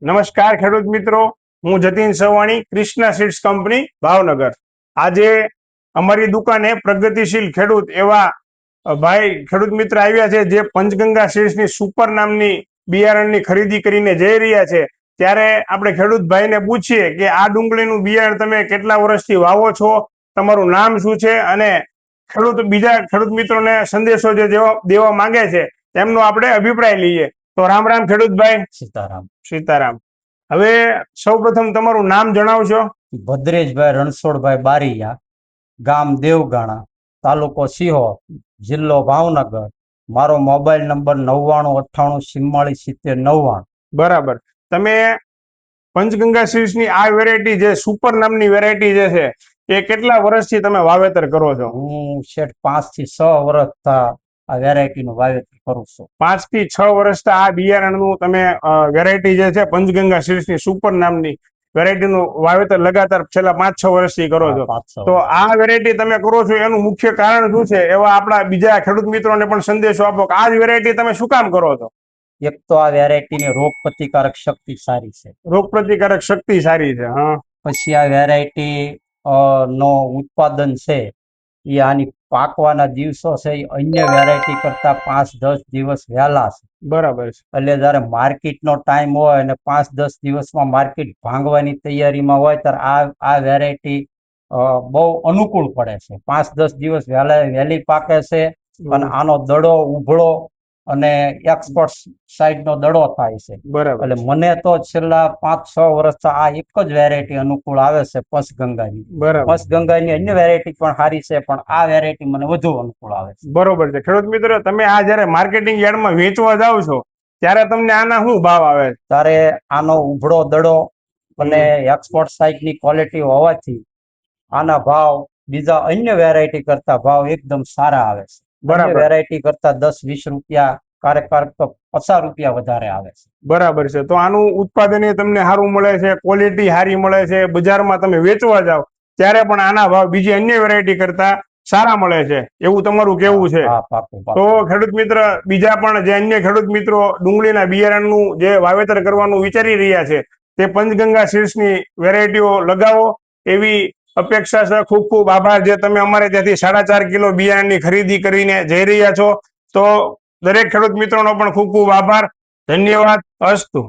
નમસ્કાર ખેડૂત મિત્રો, હું જતીન સવાણી, કૃષ્ણા સીડ્સ કંપની ભાવનગર। આજે અમારી દુકાને પ્રગતિશીલ ખેડૂત એવા ભાઈ ખેડૂત મિત્ર આવ્યા છે જે પંચગંગા સીડ્સની સુપર નામની બિયારણની ખરીદી કરીને જઈ રહ્યા છે। ત્યારે આપણે ખેડૂત ભાઈને પૂછીએ કે આ ડુંગળીનું બિયારણ તમે કેટલા વર્ષથી વાવો છો, તમારું નામ શું છે અને બીજા ખેડૂત મિત્રોને સંદેશો જે દેવા માંગે છે તેમનો આપણે અભિપ્રાય લઈએ। તો રામ રામ ખેડૂત ભાઈ। સીતારામ। સીતારામ। હવે સૌપ્રથમ તમારું નામ જણાવશો? ભદ્રેશભાઈ રણછોડભાઈ બારીયા, ગામ દેવગાણા, તાલુકો સિહોર, જિલ્લો ભાવનગર। મારો મોબાઈલ નંબર 9998447099। બરાબર। તમે પંચગંગા સીડ્સની આ વેરાયટી જે સુપર નામની વેરાયટી જે છે એ કેટલા વર્ષથી તમે વાવેતર કરો છો? હું શેઠ 5 થી 6 વર્ષ આ વેરાયટીનું વાવેતર કરું છું। 5 થી 6 વર્ષથી આ બિયારણનું તમે વેરાયટી જે છે પંચગંગા સીડ્સની સુપર નામની વેરાયટીનું વાવેતર લગાતાર છેલ્લા 5-6 વર્ષથી કરો છો। તો આ વેરાયટી તમે કરો છો એનું મુખ્ય કારણ શું છે? એવા આપણા બીજા ખેડૂત મિત્રોને પણ સંદેશો આપો કે આ જ વેરાયટી તમે શું કામ કરો છો? એક તો આ વેરાયટીની રોગ પ્રતિકારક શક્તિ સારી છે। રોગ પ્રતિકારક શક્તિ સારી છે। હા। પછી આ વેરાયટી નો ઉત્પાદન છે એ આની પાકવાના દિવસો છે એ અન્ય વેરાયટી કરતા 5-10 દિવસ વહેલા છે। બરાબર છે। એટલે જયારે માર્કેટનો ટાઈમ હોય અને 5-10 દિવસમાં માર્કેટ ભાંગવાની તૈયારીમાં હોય ત્યારે આ વેરાયટી બહુ અનુકૂળ પડે છે। 5-10 દિવસ વહેલી પાકે છે અને આનો દડો ઉભળો અને એક્સપોર્ટ સાઈડનો દડો થાય છે। બરાબર। એટલે મને તો છેલ્લા 5-6 વર્ષ આ એક જ વેરાયટી અનુકૂળ આવે છે, પંચગંગાની। પંચગંગાની અન્ય વેરાયટી પણ સારી છે પણ આ વેરાયટી મને વધુ અનુકૂળ આવે છે। બરોબર છે। ખેડૂત મિત્રો, તમે આ જયારે માર્કેટિંગ યાર્ડમાં વેચવા જાવ છો ત્યારે તમને આના શું ભાવ આવે? ત્યારે આનો ઉભળો દડો અને એક્સપોર્ટ સાઈડની ક્વોલિટી હોવાથી આના ભાવ બીજા અન્ય વેરાયટી કરતા ભાવ એકદમ સારા આવે છે। અન્ય વેરાયટી કરતા 10-20 રૂપિયા, ક્યારેક તો 50 રૂપિયા વધારે આવે છે। બરાબર છે। તો આનું ઉત્પાદન તમને સારું મળે છે, ક્વોલિટી સારી મળે છે, બજારમાં તમે વેચવા જાવ ત્યારે પણ આના ભાવ બીજી અન્ય વેરાયટી કરતા સારા મળે છે, એવું તમારું કેવું છે? તો ખેડૂત મિત્ર, બીજા પણ જે અન્ય ખેડૂત મિત્રો ડુંગળીના બિયારણનું જે વાવેતર કરવાનું વિચારી રહ્યા છે તે પંચગંગા સીડ્સની વેરાયટીઓ લગાવો એવી અપેક્ષા છે। ખૂબ ખૂબ આભાર જે તમે અમારે ત્યાંથી 4.5 કિલો બિયારણની ખરીદી કરીને જઈ રહ્યા છો। તો દરેક ખેડૂત મિત્રોનો પણ ખૂબ ખૂબ આભાર। ધન્યવાદ। અસ્તુ।